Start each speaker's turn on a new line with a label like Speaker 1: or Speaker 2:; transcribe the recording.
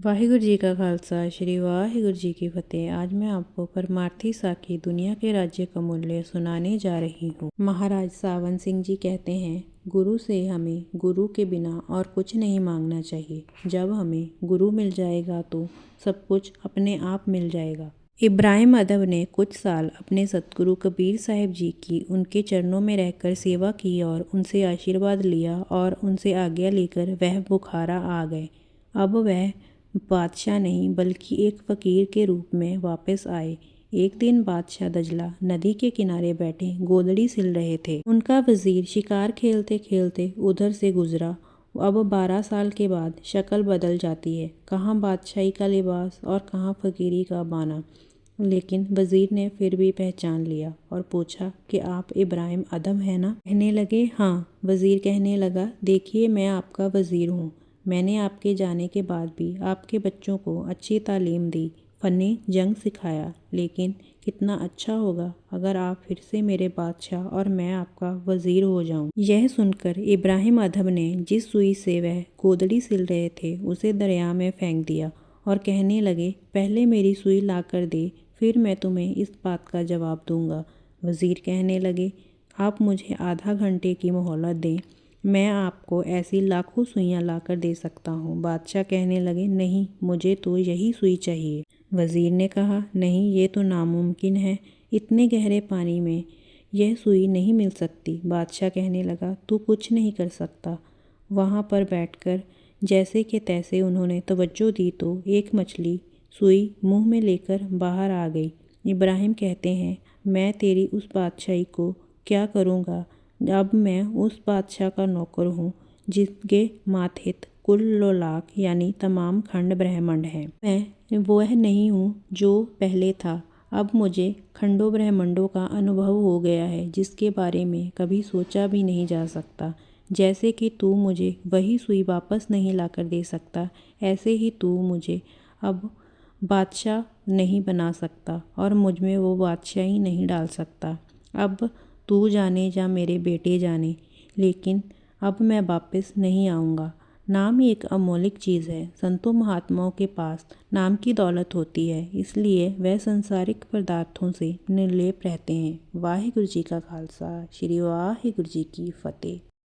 Speaker 1: वाहिगुरू जी का खालसा श्री वाहिगुरू जी की फतेह। आज मैं आपको परमार्थी साखी दुनिया के राज्य का मूल्य सुनाने जा रही हूँ। महाराज सावन सिंह जी कहते हैं, गुरु से हमें गुरु के बिना और कुछ नहीं मांगना चाहिए। जब हमें गुरु मिल जाएगा तो सब कुछ अपने आप मिल जाएगा। इब्राहिम अदब ने कुछ साल अपने सतगुरु कबीर साहिब जी की उनके चरणों में रहकर सेवा की और उनसे आशीर्वाद लिया और उनसे आज्ञा लेकर वह बुखारा आ गए। अब वह बादशाह नहीं बल्कि एक फ़कीर के रूप में वापस आए। एक दिन बादशाह दजला नदी के किनारे बैठे गोदड़ी सिल रहे थे। उनका वजीर शिकार खेलते खेलते उधर से गुजरा। अब 12 साल के बाद शक्ल बदल जाती है, कहाँ बादशाही का लिबास और कहाँ फ़कीरी का बाना। लेकिन वजीर ने फिर भी पहचान लिया और पूछा कि आप इब्राहिम अदम है ना? कहने लगे हाँ। वजीर कहने लगा, देखिए मैं आपका वजीर हूँ। मैंने आपके जाने के बाद भी आपके बच्चों को अच्छी तालीम दी, फ़न्ने जंग सिखाया, लेकिन कितना अच्छा होगा अगर आप फिर से मेरे बादशाह और मैं आपका वज़ीर हो जाऊं। यह सुनकर इब्राहिम अदब ने जिस सुई से वह गोदड़ी सिल रहे थे उसे दरिया में फेंक दिया और कहने लगे, पहले मेरी सुई ला कर दे, फिर मैं तुम्हें इस बात का जवाब दूंगा। वज़ीर कहने लगे, आप मुझे आधा घंटे की मोहलत दें, मैं आपको ऐसी लाखों सुइयां लाकर दे सकता हूँ। बादशाह कहने लगे, नहीं, मुझे तो यही सुई चाहिए। वज़ीर ने कहा, नहीं, ये तो नामुमकिन है, इतने गहरे पानी में यह सुई नहीं मिल सकती। बादशाह कहने लगा, तू कुछ नहीं कर सकता। वहाँ पर बैठकर जैसे कि तैसे उन्होंने तवज्जो दी तो एक मछली सुई मुंह में लेकर बाहर आ गई। इब्राहिम कहते हैं, मैं तेरी उस बादशाही को क्या करूँगा? अब मैं उस बादशाह का नौकर हूँ जिसके माथित कुल लोलाक यानी तमाम खंड ब्रह्मांड हैं। मैं वह नहीं हूँ जो पहले था। अब मुझे खंडों ब्रह्मांडों का अनुभव हो गया है जिसके बारे में कभी सोचा भी नहीं जा सकता। जैसे कि तू मुझे वही सुई वापस नहीं लाकर दे सकता, ऐसे ही तू मुझे अब बादशाह नहीं बना सकता और मुझ में वो बादशाही नहीं डाल सकता। अब तू जाने या मेरे बेटे जाने, लेकिन अब मैं वापस नहीं आऊँगा। नाम ही एक अमौलिक चीज़ है। संतों महात्माओं के पास नाम की दौलत होती है, इसलिए वह संसारिक पदार्थों से निर्लेप रहते हैं। वाहिगुरू जी का खालसा श्री वाहिगुरू जी की फतेह।